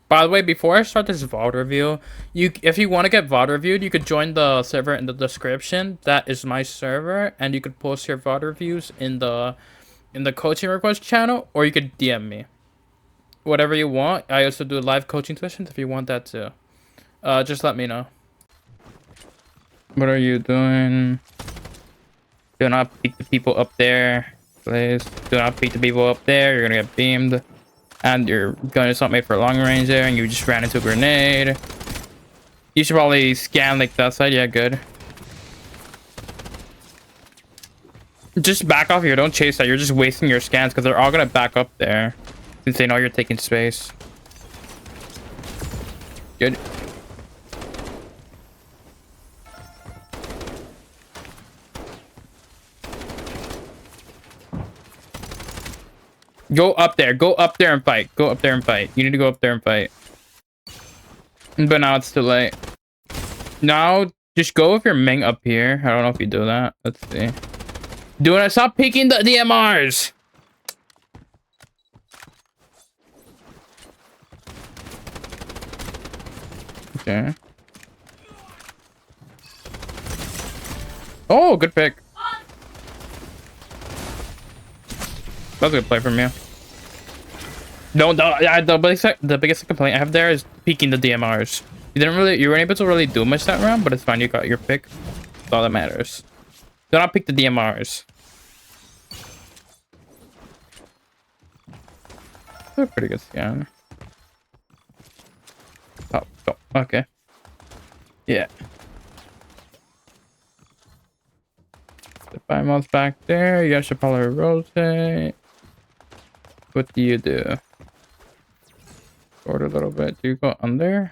By the way, before I start this VOD review, if you want to get VOD reviewed, you could join the server in the description. That is my server, and you could post your VOD reviews in the coaching request channel, or you could DM me. Whatever you want. I also do live coaching sessions if you want that too. Just let me know. What are you doing? Do not peek the people up there, please. Do not peek the people up there. You're gonna get beamed. And your gun is not made for long range there, and you just ran into a grenade. You should probably scan like that side. Yeah, good. Just back off here. Don't chase that. You're just wasting your scans because they're all gonna back up there since they know you're taking space. Good. Go up there. Go up there and fight. Go up there and fight. You need to go up there and fight. But now it's too late. Now, just go with your Ming up here. I don't know if you do that. Let's see. Do it. Stop picking the DMRs. Okay. Oh, good pick. That was a good play from you. No, the biggest complaint I have there is peeking the DMRs. You weren't able to really do much that round, but it's fine. You got your pick. That's all that matters. Do not pick the DMRs. They're a pretty good scan. Oh, okay. Yeah. The 5 months back there. You guys should probably rotate. What do you do? Forward a little bit. Do you go under?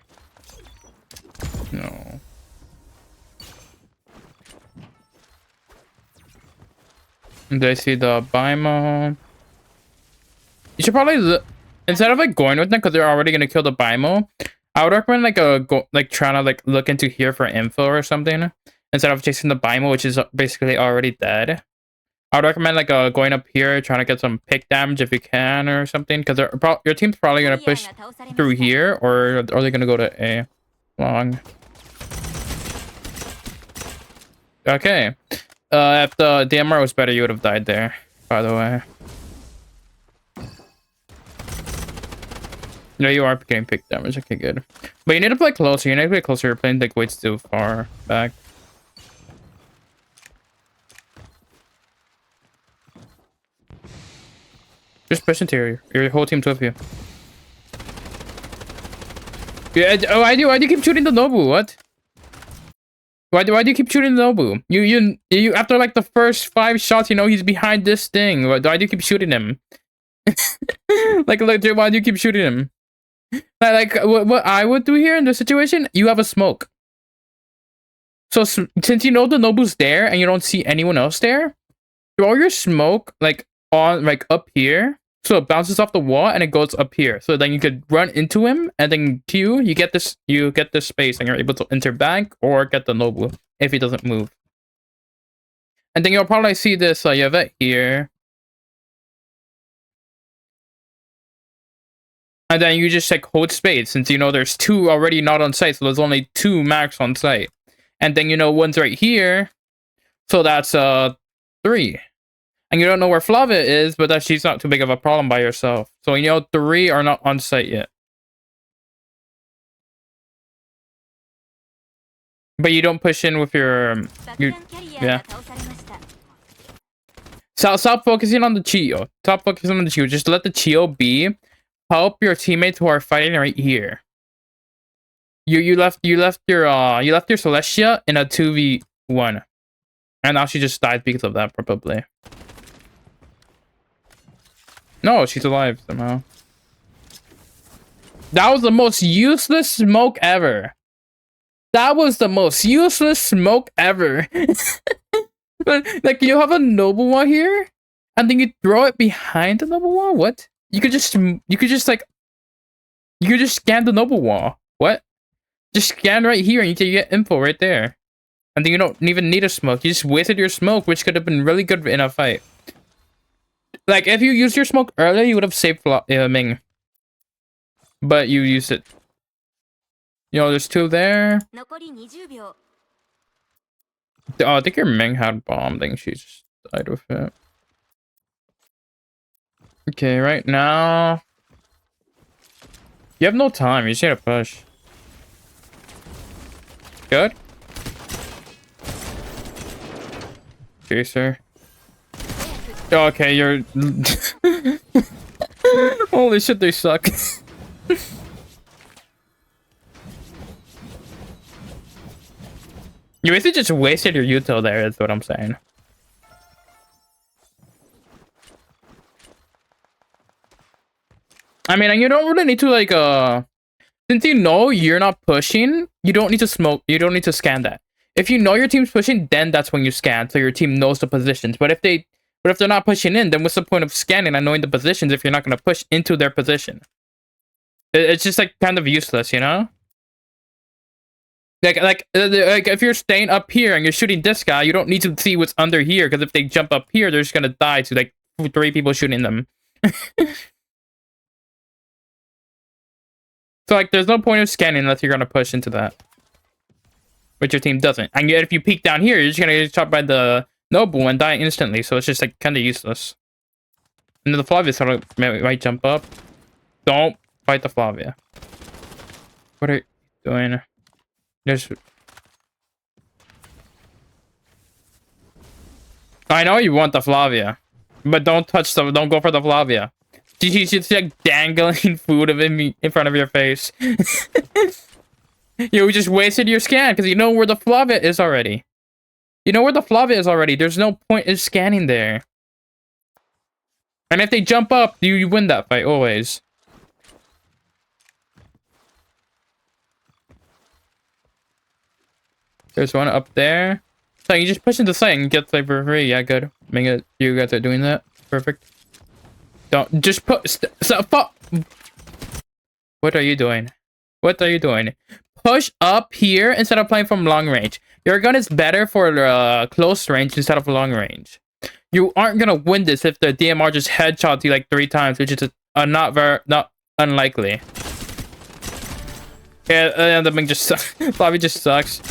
No. Do I see the Bimo? You should probably instead of like going with them because they're already gonna kill the Bimo. I would recommend like trying to like look into here for info or something instead of chasing the Bimo, which is basically already dead. I would recommend like going up here, trying to get some pick damage if you can or something, because your team's probably gonna push through here, or are they gonna go to A? Long. Okay. If the DMR was better, you would have died there. By the way. No, you are getting pick damage. Okay, good. But you need to play closer. You need to play closer. You're playing like way too far back. Just push into your whole team, two of you. Yeah. Oh, why do you keep shooting the Nobu? What? Why do you keep shooting the Nobu? You after like the first 5 shots, you know he's behind this thing. Why do you keep shooting him? Like, look, why do you keep shooting him? Like what I would do here in this situation, you have a smoke. So since you know the Nobu's there and you don't see anyone else there, throw your smoke like on like up here, so it bounces off the wall and it goes up here. So then you could run into him, and then you get this space and you're able to enter back or get the Nobu if he doesn't move. And then you'll probably see this Yavette here. And then you just like hold space since you know there's 2 already not on site, so there's only 2 max on site. And then you know one's right here, so that's 3. And you don't know where Flava is, but she's not too big of a problem by herself. So you know 3 are not on site yet. But you don't push in with your yeah. So stop focusing on the chiyo. Stop focusing on the chiyo. Just let the chiyo be. Help your teammates who are fighting right here. You left your Celestia in a 2v1. And now she just died because of that, probably. No, she's alive somehow. That was the most useless smoke ever. That was the most useless smoke ever. But like you have a noble wall here, and then you throw it behind the noble wall. What? You could just scan the noble wall. What? Just scan right here and you can get info right there. And then you don't even need a smoke. You just wasted your smoke, which could have been really good in a fight. Like, if you used your smoke earlier, you would have saved Ming. but you use it. You know, there's 2 there. 残り20秒 Oh, I think your Ming had bomb. I think she just died with it. Okay, right now... You have no time. You just gotta push. Good. Chaser. Okay, you're... Holy shit, they suck. You basically just wasted your util there, is what I'm saying. I mean, you don't really need to, like, since you know you're not pushing, you don't need to smoke, you don't need to scan that. If you know your team's pushing, then that's when you scan, so your team knows the positions. But if they're not pushing in, then what's the point of scanning and knowing the positions if you're not going to push into their position? It's just, like, kind of useless, you know? Like if you're staying up here and you're shooting this guy, you don't need to see what's under here, because if they jump up here, they're just gonna die to like 3 people shooting them. So like, there's no point of scanning unless you're gonna push into that, which your team doesn't. And yet, if you peek down here, you're just gonna get shot by the noble and die instantly. So it's just like kind of useless. And then the Flavia sort of might jump up. Don't fight the Flavia. What are you doing? There's... I know you want the Flavia, but don't go for the Flavia. She's just like dangling food in front of your face. You just wasted your scan because you know where the Flavia is already. You know where the Flavia is already. There's no point in scanning there. And if they jump up, you win that fight always. There's one up there. So you just push into the site and get like for free. Yeah, good. You guys are doing that. Perfect. Don't just put. What are you doing? What are you doing? Push up here instead of playing from long range. Your gun is better for close range instead of long range. You aren't gonna win this if the DMR just headshots you like 3 times, which is not unlikely. Yeah, the Ming just Bobby just sucks.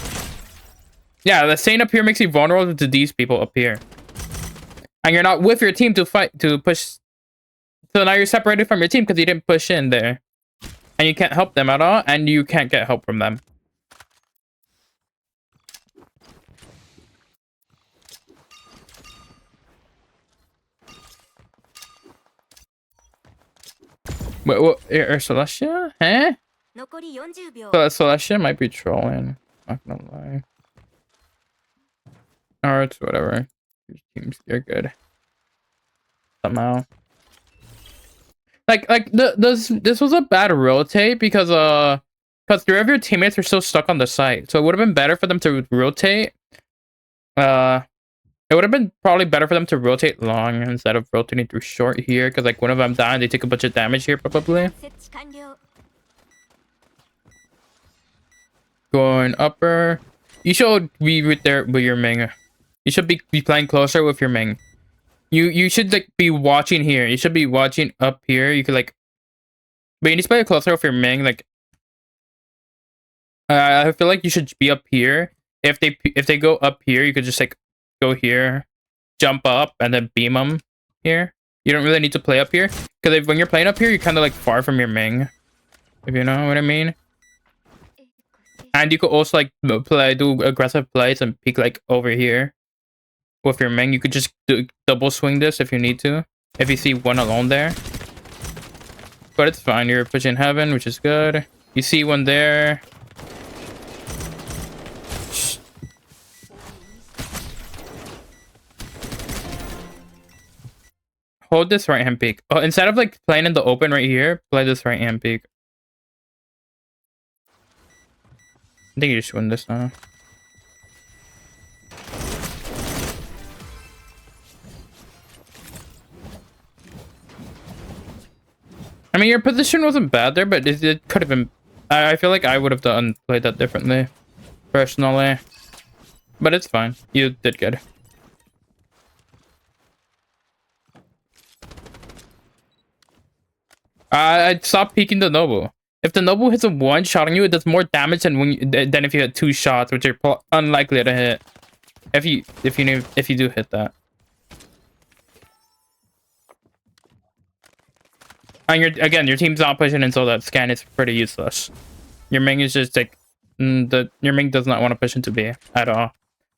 Yeah, the staying up here makes you vulnerable to these people up here. And you're not with your team to push. So now you're separated from your team because you didn't push in there. And you can't help them at all, and you can't get help from them. What? Celestia? Huh? Celestia might be trolling. Not gonna lie. Or it's whatever. Your teams, you're good. Somehow. Like this was a bad rotate because 3 of your teammates were still stuck on the site. So it would have been better for them to rotate. It would have been probably better for them to rotate long instead of rotating through short here, because like one of them died, they take a bunch of damage here probably. Going upper. You should be right there with your Ming. You should be playing closer with your Ming. You should like be watching here. You should be watching up here. You could like, but you need to play closer with your Ming. Like, I feel like you should be up here. If they go up here, you could just like go here, jump up, and then beam them here. You don't really need to play up here because when you're playing up here, you're kind of like far from your Ming. If you know what I mean. And you could also like do aggressive plays and peek like over here. With your Ming, you could just double swing this if you need to. If you see one alone there. But it's fine. You're pushing heaven, which is good. You see one there. Shh. Hold this right hand peek. Oh, instead of like playing in the open right here, play this right hand peek. I think you just win this now. I mean, your position wasn't bad there, but it could have been... I feel like I would have played that differently, personally. But it's fine. You did good. I stopped peeking the Nobu. If the Noble hits a one shot on you, it does more damage than than if you hit 2 shots, which are unlikely to hit. If you do hit that. And your team's not pushing in, so that scan is pretty useless. Your Ming is just like your Ming does not want to push into B at all.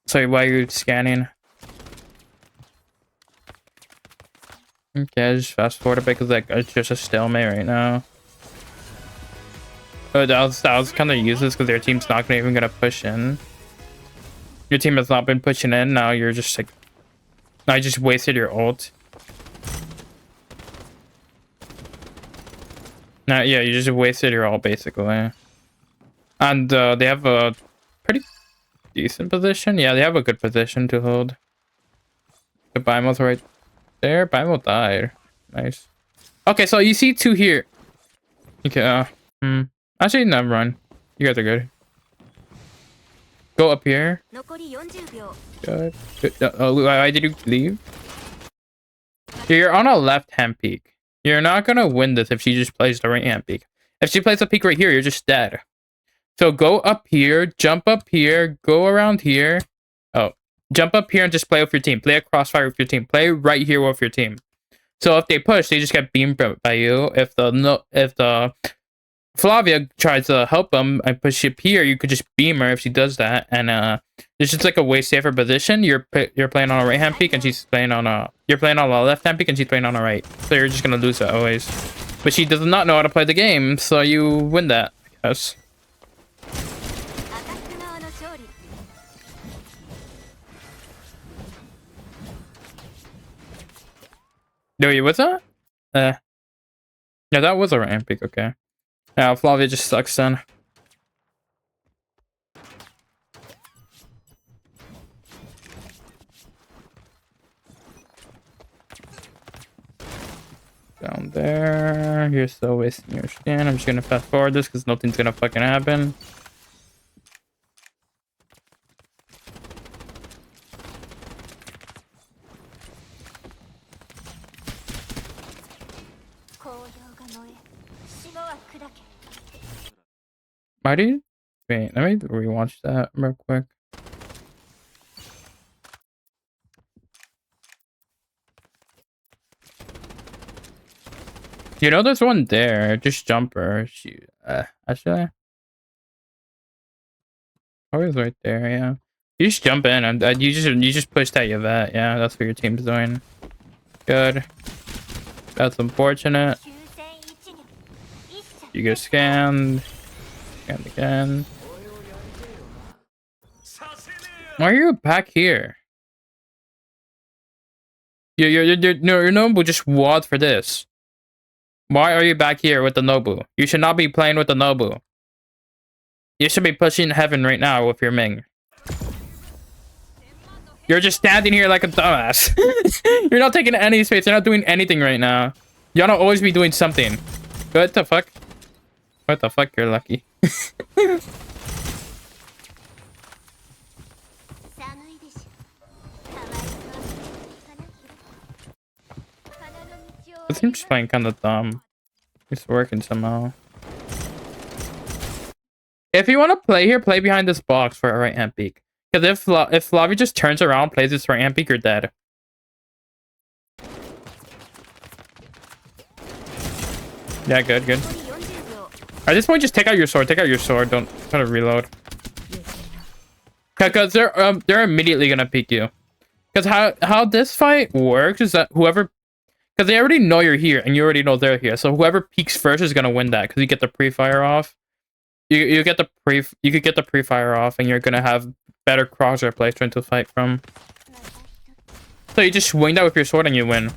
So why are you scanning? Okay, I just fast forward a bit because like it's just a stalemate right now. Oh, that was kind of useless because their team's not even gonna push in. Your team has not been pushing in. Now you're just like, now you just wasted your ult. Now, yeah, you just wasted your ult basically. And they have a pretty decent position. Yeah, they have a good position to hold. The Bimal's right there. Bimal died. Nice. Okay, so you see 2 here. Okay. Actually, never mind. You guys are good. Go up here. Good. Why did you leave? You're on a left-hand peak. You're not gonna win this if she just plays the right-hand peak. If she plays a peak right here, you're just dead. So go up here, jump up here, go around here. Oh, jump up here and just play with your team. Play a crossfire with your team. Play right here with your team. So if they push, they just get beamed by you. If the Flavia tries to help them and push up here, you could just beam her if she does that. And it's just like a way safer position. You're playing on a right hand peak and she's playing on a left hand peak and she's playing on a right. So you're just gonna lose that always. But she does not know how to play the game, so you win that, I guess. No, what's that? Yeah, that was a right hand pick, okay. Yeah, Flavia just sucks then. Down there. You're still wasting your scan. I'm just gonna fast forward this because nothing's gonna fucking happen. Why do you... Wait, let me rewatch that real quick. You know there's one there. Just jump her. She... actually... Always right there, yeah. You just jump in and you just push that Yvette. Yeah, that's what your team's doing. Good. That's unfortunate. You get scanned. Scanned again. Why are you back here? Your Nobu just wad for this. Why are you back here with the Nobu? You should not be playing with the Nobu. You should be pushing heaven right now with your Ming. You're just standing here like a dumbass. You're not taking any space. You're not doing anything right now. You ought to always be doing something. What the fuck? What the fuck? You're lucky. This team's playing kind of dumb. It's working somehow. If you want to play here, play behind this box for a right hand peek. Because if Flavia just turns around, plays this right hand peek, you're dead. Yeah, good, good. At this point, just take out your sword. Take out your sword. Don't try to reload. Because they're immediately gonna peek you. Because how this fight works is that whoever, because they already know you're here and you already know they're here. So whoever peeks first is gonna win that because you get the pre-fire off. You could get the pre-fire off and you're gonna have better crosshair placement to fight from. So you just swing that with your sword and you win.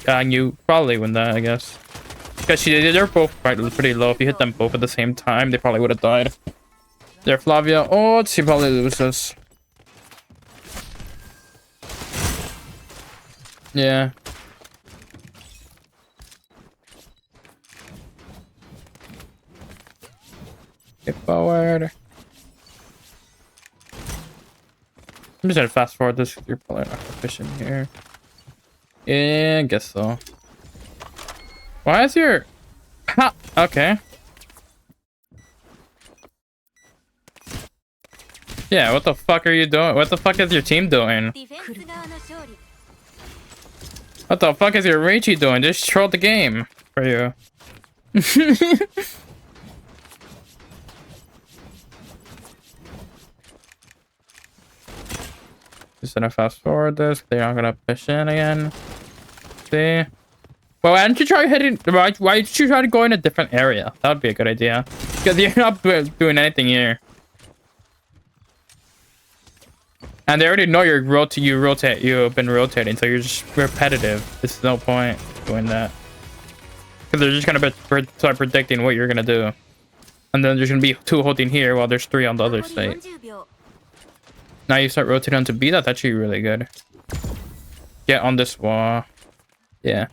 And you probably win that, I guess. Because they're both pretty low. If you hit them both at the same time, they probably would have died. There, Flavia. Oh, she probably loses. Yeah. Get forward. I'm just gonna fast forward this. You're probably not efficient here. Yeah, I guess so. Why is your... Ha! Okay. Yeah, what the fuck are you doing? What the fuck is your team doing? What the fuck is your Reichi doing? Just troll the game for you. Just gonna fast forward this. They're not gonna push in again. See? Well, why don't you try hitting? Why don't you try to go in a different area? That would be a good idea. Because you're not doing anything here. And they already know you've been rotating, so you're just repetitive. There's no point doing that. Because they're just gonna start predicting what you're gonna do. And then there's gonna be 2 holding here while there's 3 on the other side. Now you start rotating onto B. That's actually really good. Get on this wall. Yeah.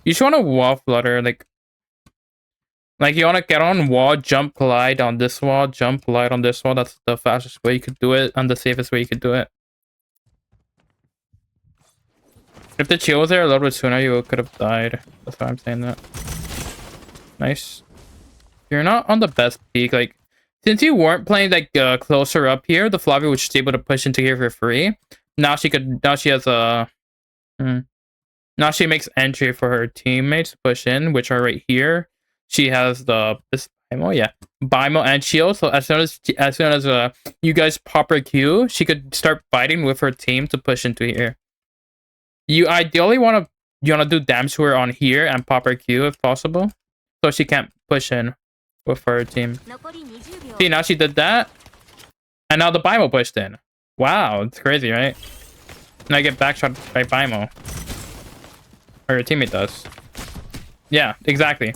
You just want to wall flutter, like you want to get on wall, jump, glide on this wall, jump, glide on this wall. That's the fastest way you could do it and the safest way you could do it. If the chiyo was there a little bit sooner, you could have died. That's why I'm saying that. Nice. You're not on the best peak. Like, since you weren't playing like closer up here, the Flavia was just able to push into here for free. Now she has a. Now she makes entry for her teammates to push in, which are right here. She has this Bimo, yeah, Bimo and chiyo. So as soon as you guys pop her Q, she could start fighting with her team to push into here. You ideally want to do damage to her on here and pop her Q if possible, so she can't push in with her team. See, now she did that, and now the Bimo pushed in. Wow, it's crazy, right? And I get backshot by Bimo. Or your teammate does. Yeah, exactly.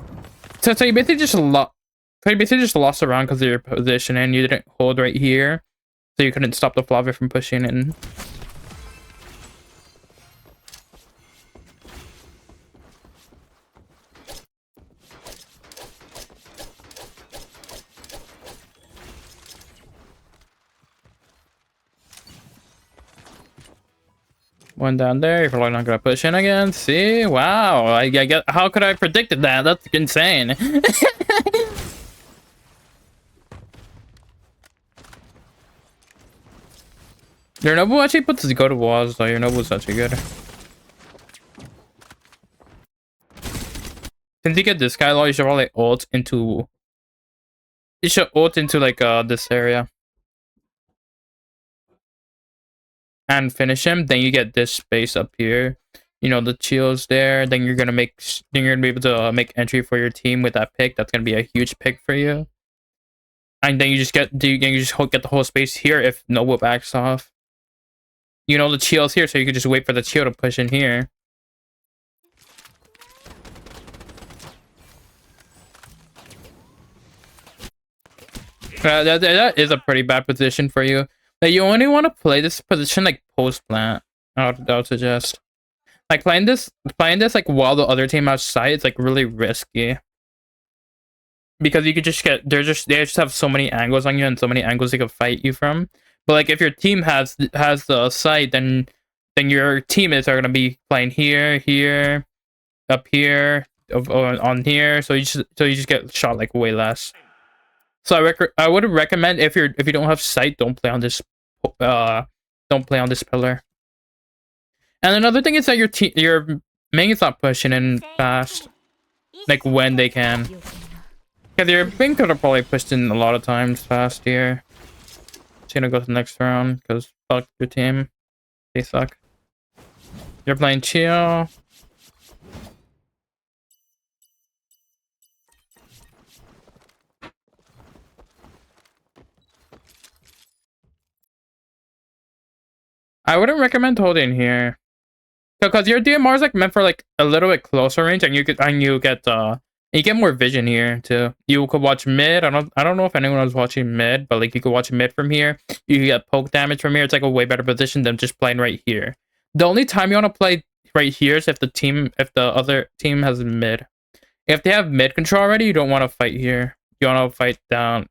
So you basically just lost a round because of your position and you didn't hold right here, so you couldn't stop the Flavia from pushing in. One down there. You're probably not gonna push in again. See? Wow. I get. How could I have predicted that? That's insane. Your Nobu actually puts his go to walls, though. Your Nobu's actually good. Since you get this guy, though, you should probably ult into. You should ult into like this area. And finish him, then you get this space up here. You know, the chiyo's there. Then you're gonna be able to make entry for your team with that pick. That's gonna be a huge pick for you. And then you just get the whole space here if Nobu backs off. You know, the chiyo's here, so you can just wait for the chiyo to push in here. That is a pretty bad position for you. Like, you only want to play this position like post plant. I would suggest. Like playing this like while the other team has sight, it's like really risky. Because you could just get they just have so many angles on you and so many angles they could fight you from. But like if your team has the sight, then your teammates are gonna be playing here, up here, on here. So you just get shot like way less. So I would recommend if you don't have sight, don't play on this pillar. And another thing is that your main's not pushing in fast, like when they can. Yeah, your main could have probably pushed in a lot of times fast here. Just gonna go to the next round because fuck your team, they suck. You're playing chiyo. I wouldn't recommend holding here, because your DMR is like meant for like a little bit closer range, and you get more vision here too. You could watch mid. I don't know if anyone was watching mid, but like you could watch mid from here. You can get poke damage from here. It's like a way better position than just playing right here. The only time you want to play right here is if the other team has mid. If they have mid control already, you don't want to fight here. You want to fight down.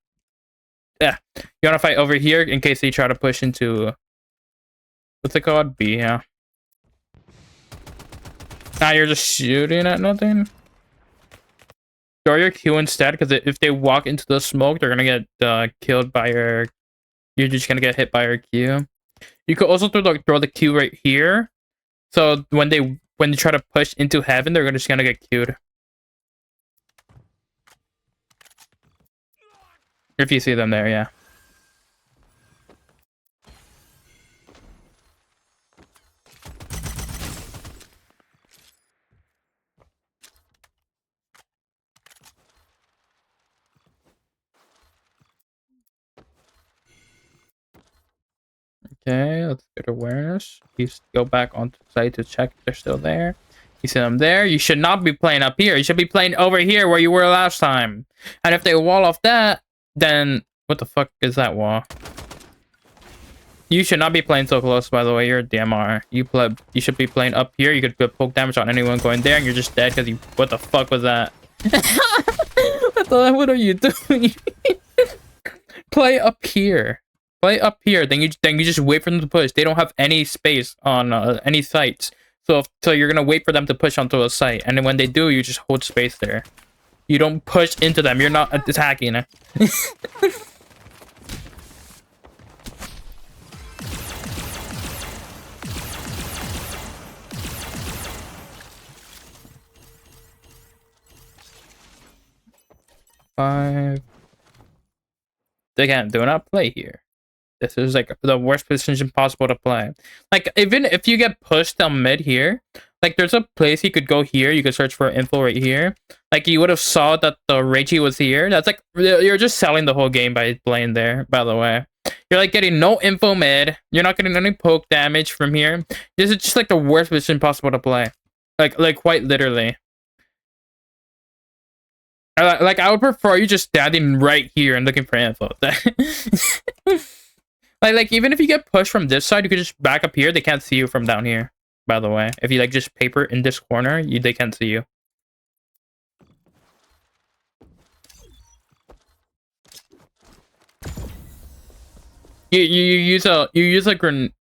Yeah, you want to fight over here in case they try to push into. What's it called? B, yeah. Now you're just shooting at nothing. Throw your Q instead, because if they walk into the smoke, they're gonna get killed by your you're just gonna get hit by your Q. You could also throw the Q right here. So when they try to push into heaven, they're just gonna get Q'd. If you see them there, yeah. Okay, let's get awareness. You go back onto the site to check if they're still there. You see them there. You should not be playing up here. You should be playing over here where you were last time. And if they wall off that, then what the fuck is that wall? You should not be playing so close, by the way. You're a DMR. You should be playing up here. You could put poke damage on anyone going there, and you're just dead because you. What the fuck was that? What are you doing? Play up here. Play up here. Then you just wait for them to push. They don't have any space on any sites, so you're gonna wait for them to push onto a site, and then when they do, you just hold space there. You don't push into them. You're not attacking. 5. Again, do not play here. This is like the worst position possible to play. Like, even if you get pushed down mid here, like there's a place you could go here. You could search for info right here. Like you would have saw that the Reggie was here. That's like, you're just selling the whole game by playing there, by the way. You're like getting no info mid. You're not getting any poke damage from here. This is just like the worst position possible to play. Like quite literally. Like I would prefer you just standing right here and looking for info. like even if you get pushed from this side, you could just back up here. They can't see you from down here. By the way, if you like just paper in this corner, they can't see you. You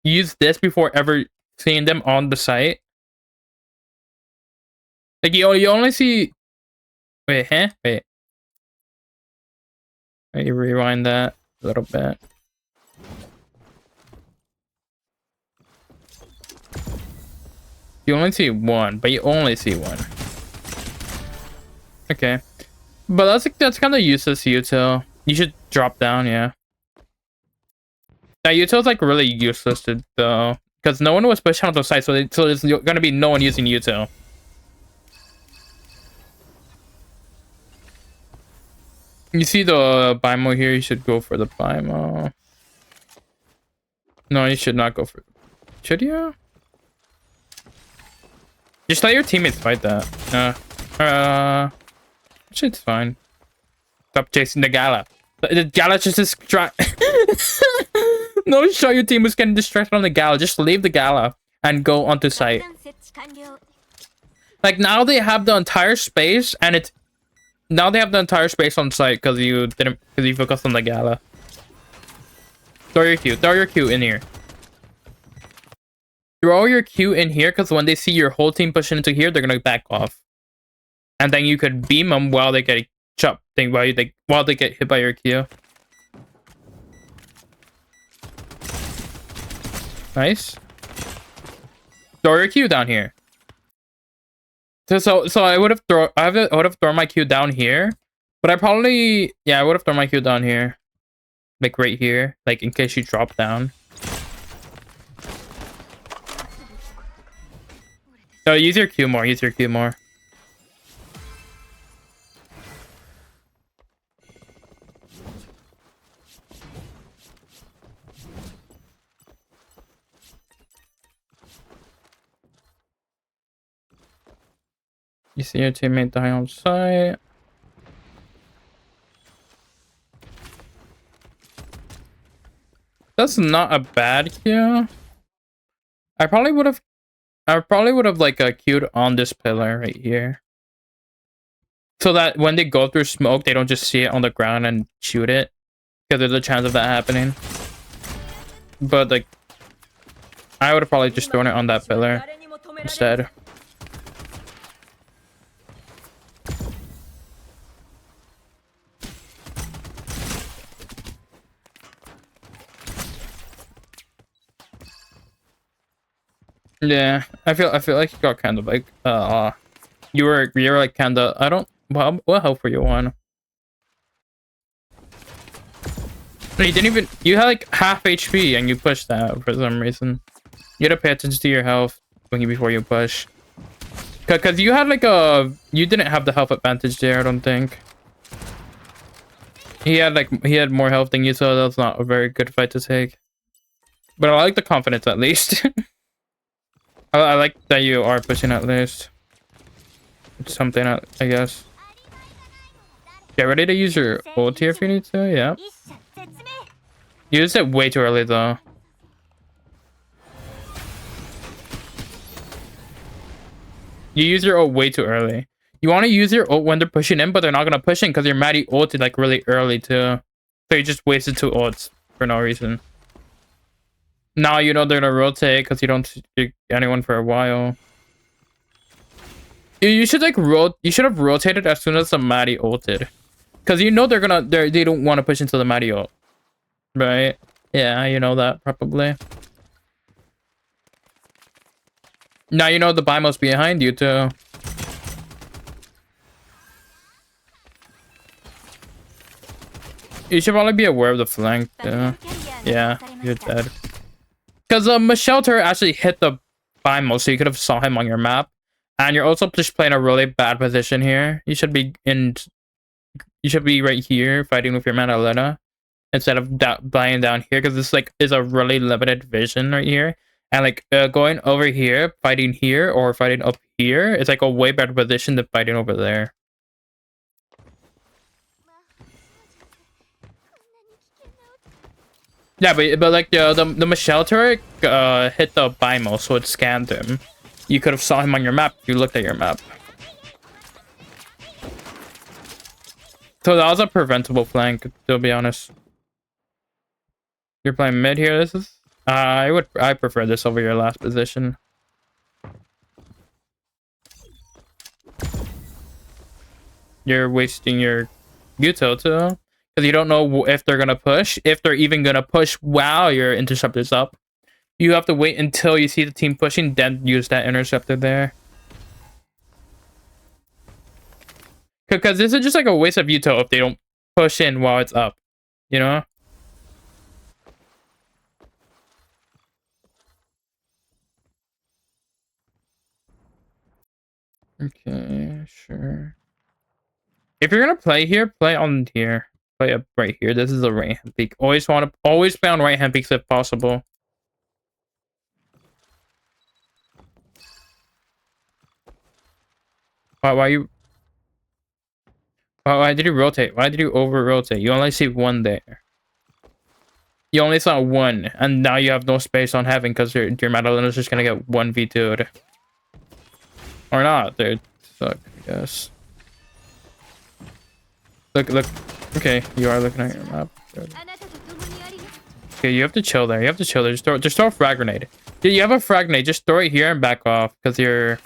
use this before ever seeing them on the site. Like you only see. Wait, huh? Wait. Let me rewind that a little bit. You only see one, but you only see one. Okay. But that's kind of useless util. You should drop down, yeah. That util is like really useless though. Because no one was pushing on the site, so there's gonna be no one using util. You see the Bimo here, you should go for the Bimo. No, you should not go for... Should you? Just let your teammates fight that. Shit's fine. Stop chasing the Gala. The Gala just distract... No, show your team who's getting distracted on the Gala. Just leave the Gala and go onto site. Like, now they have the entire space, and it's... Now they have the entire space on site because you focused on the Gala. Throw your Q in here. Throw your Q in here because when they see your whole team pushing into here, they're gonna back off. And then you could beam them while they get chopped. While they get hit by your Q. Nice. Throw your Q down here. So I would have thrown my Q down here, but I would have thrown my Q down here, like right here, like in case you drop down. No, use your Q more. You see your teammate die on site. That's not a bad Q. I probably would have like queued on this pillar right here. So that when they go through smoke, they don't just see it on the ground and shoot it. Because there's a chance of that happening. But like, I would have probably just thrown it on that pillar instead. Yeah, I feel like you got kind of like you were like kind of I don't what health were you on? No, you didn't even you had like half HP and you pushed that for some reason. You had to pay attention to your health before you push. Cause you had like you didn't have the health advantage there, I don't think. He had more health than you, so that's not a very good fight to take. But I like the confidence at least. I like that you are pushing at least. It's something I guess. Get ready to use your ult here if you need to, yeah. You used it way too early though. You use your ult way too early. You want to use your ult when they're pushing in, but they're not going to push in because your Maddie ulted like really early too. So you just wasted 2 ults for no reason. Now you know they're going to rotate because you don't see anyone for a while. You should like you should have rotated as soon as the Maddie ulted. Because you know they don't want to push into the Maddie ult. Right? Yeah, you know that probably. Now you know the Bimo's behind you too. You should probably be aware of the flank too. Yeah, you're dead. Because Michelle Turret actually hit the Bimo, so you could have saw him on your map. And you're also just playing a really bad position here. You should be right here fighting with your Madalena instead of lying down here, because this like is a really limited vision right here. And like going over here, fighting here, or fighting up here, it's like a way better position than fighting over there. Yeah, but like the Michelle turret hit the Bimo, so it scanned him. You could have saw him on your map if you looked at your map. So that was a preventable flank, to be honest. You're playing mid here. This is I prefer this over your last position. You're wasting your Yuto too, because you don't know if they're gonna push, if they're even gonna push while your interceptor's up. You have to wait until you see the team pushing, then use that interceptor there. Because this is just like a waste of Yuto if they don't push in while it's up, you know? Okay, sure. If you're gonna play here, play on here. Play up right here. This is a right hand peak. Always play on right hand peaks if possible. Why did you rotate? Why did you over rotate? You only see one there. You only saw one, and now you have no space on heaven because your Madalena's just gonna get 1v2'd. Or not, dude. Suck, I guess. Look. Okay, you are looking at your map. Okay, you have to chill there. Just throw a frag grenade. Dude, you have a frag grenade. Just throw it here and back off, because you're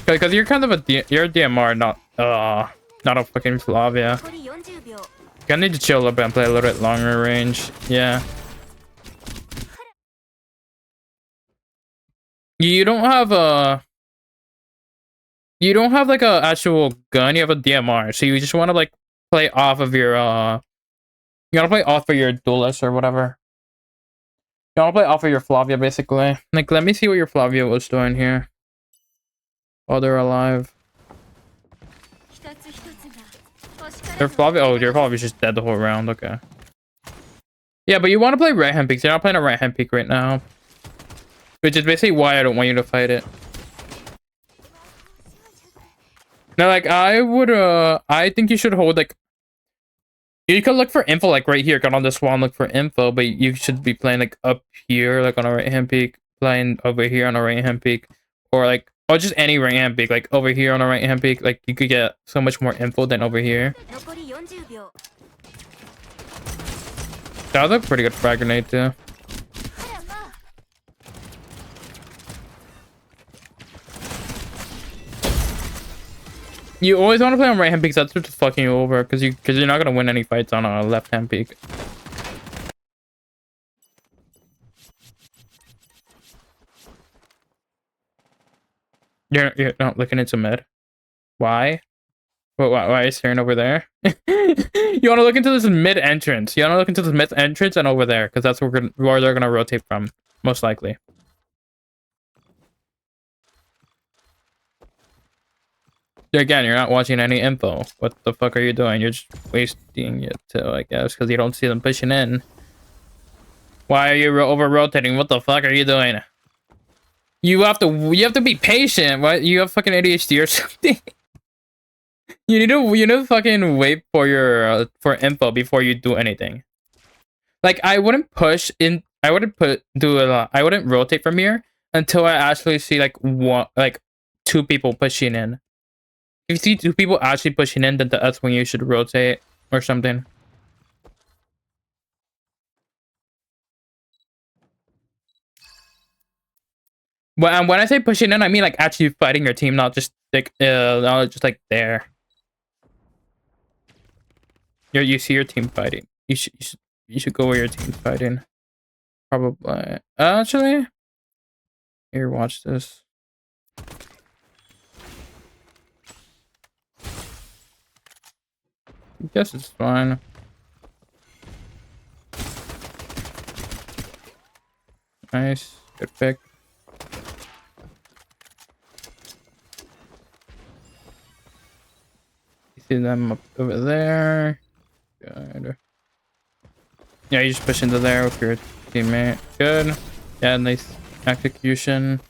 kind of you're a DMR, not a fucking Flavia. I need to chill a little bit and play a little bit longer range. Yeah. You don't have like a actual gun. You have a DMR, so you just want to like play off of your you want to play off of your duelist or whatever. You want to play off of your Flavia basically. Like, let me see what your Flavia was doing here while they're alive. Your Flavia's just dead the whole round. Okay. Yeah, but you want to play right hand peaks. You're not playing a right hand peak right now, which is basically why I don't want you to fight it. No, like I think you should hold like. You could look for info like right here. Go on this wall and look for info, but you should be playing like up here, like on a right hand peak, playing over here on a right hand peak, or like. Or just any right hand peak, like over here on the right hand peak, like you could get so much more info than over here. That was a pretty good frag grenade too. You always want to play on right hand peaks. That's what's fucking you over, because you're not gonna win any fights on a left hand peak. You're not looking into mid. Why? Why are you staring over there? You want to look into this mid entrance. You want to look into this mid entrance and over there, because that's where they're gonna rotate from, most likely. Again, you're not watching any info. What the fuck are you doing? You're just wasting it too, I guess, because you don't see them pushing in. Why are you over rotating? What the fuck are you doing? You have to be patient. What? You have fucking ADHD or something? You need to fucking wait for your for info before you do anything. Like, I wouldn't push in. I wouldn't I wouldn't rotate from here until I actually see like two people pushing in. If you see two people actually pushing in, then that's when you should rotate or something. When I say pushing in, I mean like actually fighting your team, not just like there. You see your team fighting. You should go where your team's fighting. Probably. Actually, here, watch this. I guess it's fine. Nice, good pick. You see them up over there. Good. Yeah, you just push into there with your teammate. Good. Yeah, nice execution.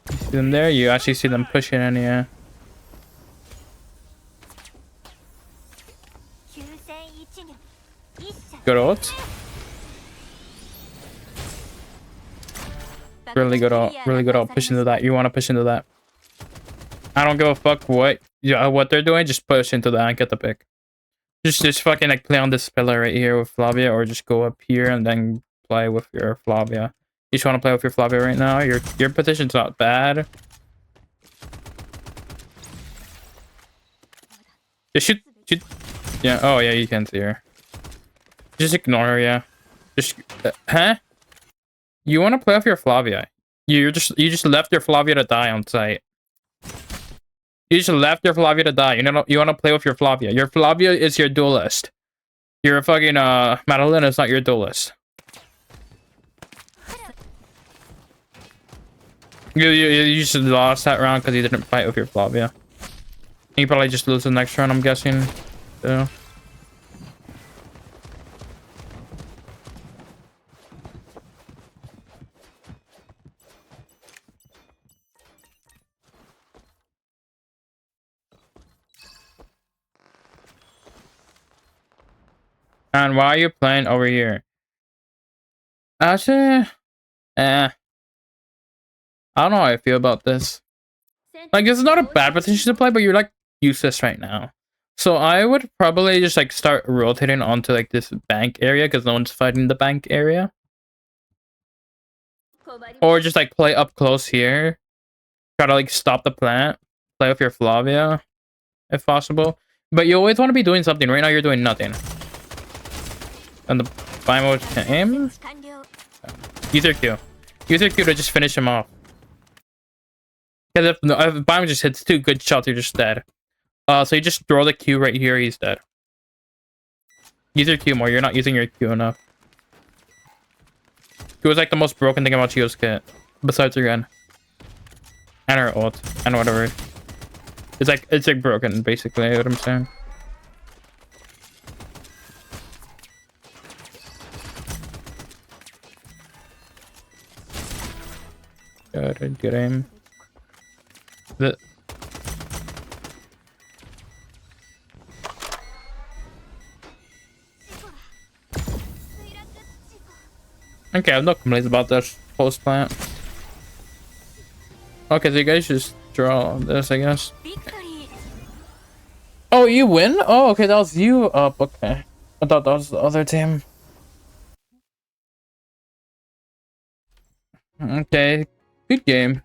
You see them there? You actually see them pushing in, yeah. Good ult. Really good ult. Push into that. You want to push into that. I don't give a fuck what they're doing. Just push into that and get the pick. Just fucking like play on this pillar right here with Flavia, or just go up here and then play with your Flavia. You just want to play with your Flavia right now. Your position's not bad. Just shoot. Yeah. Oh yeah, you can see her. Just ignore her. Yeah. Just huh? You want to play with your Flavia. You just left your Flavia to die on site. You just left your Flavia to die. You want to play with your Flavia. Your Flavia is your duelist. Your fucking Madeline is not your duelist. You just lost that round because you didn't fight with your Flavia. You probably just lose the next round, I'm guessing. So. And why are you playing over here? Actually, I don't know how I feel about this. Like, it's not a bad position to play, but you're like useless right now. So I would probably just like start rotating onto like this bank area because no one's fighting the bank area. Or just like play up close here. Try to like stop the plant. Play with your Flavia, if possible. But you always want to be doing something. Right now you're doing nothing. And the buy mode can aim. Use your Q. Use your Q to just finish him off. Because if buy mode just hits 2 good shots, you're just dead. So you just throw the Q right here, he's dead. Use your Q more. You're not using your Q enough. Q is like the most broken thing about Chiyo's kit. Besides her gun. And her ult. And whatever. It's like broken, basically, what I'm saying. Good aim. Okay, I have no complaints about this post plant. Okay, so you guys just draw this, I guess. Oh, you win? Oh, okay, that was you up. Okay, I thought that was the other team. Okay, good game.